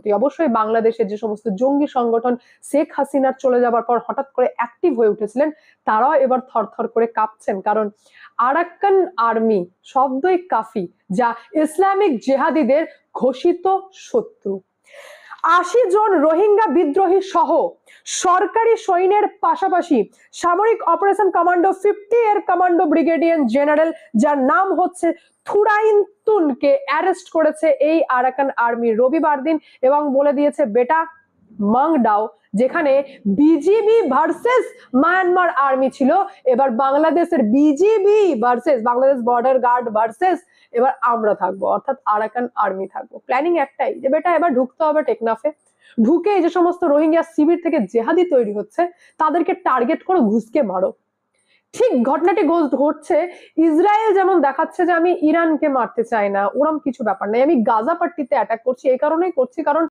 প্রতি। অবশ্যই বাংলাদেশের যে সমস্ত জঙ্গি সংগঠন শেখ হাসিনার চলে যাবার পর হঠাৎ করে অ্যাক্টিভ হয়ে উঠেছিলেন, তারাও এবার থরথর করে কাঁপছেন, কারণ আরাকান আর্মি শব্দই কাফি, যা ইসলামিক জেহাদিদের ঘোষিত শত্রু। ৮০ জন রোহিঙ্গা বিদ্রোহী সহ সরকারি সৈন্যের পাশাপাশি সামরিক অপারেশন কমান্ডো 50 এর কমান্ডো ব্রিগেডিয়ার জেনারেল, যার নাম হচ্ছে থুরাইন্তুনকে অ্যারেস্ট করেছে এই আরাকান আর্মি রবিবার দিন, এবং বলে দিয়েছে বেটা মাংডাও, যেখানে বিজিবি ভার্সেস মায়ানমার আর্মি ছিল, এবার বাংলাদেশের BGB versus Bangladesh border guard versus এবার আমরা থাকবো, অর্থাৎ আরাকান আর্মি থাকবো। প্ল্যানিং একটাই যে বেটা এবার ঢুকতে হবে টেকনাফে, ঢুকে এই যে সমস্ত রোহিঙ্গা শিবির থেকে জেহাদি তৈরি হচ্ছে তাদেরকে টার্গেট করে ঘুষকে মারো। ঠিক ঘটনাটি ঘটছে, ইসরায়েল যেমন দেখাচ্ছে যে আমি ইরানকে মারতে চাই না, ওরম কিছু ব্যাপার নাই, আমি গাজা পাট্টিতে অ্যাটাক করছি, এই কারণেই করছি কারণ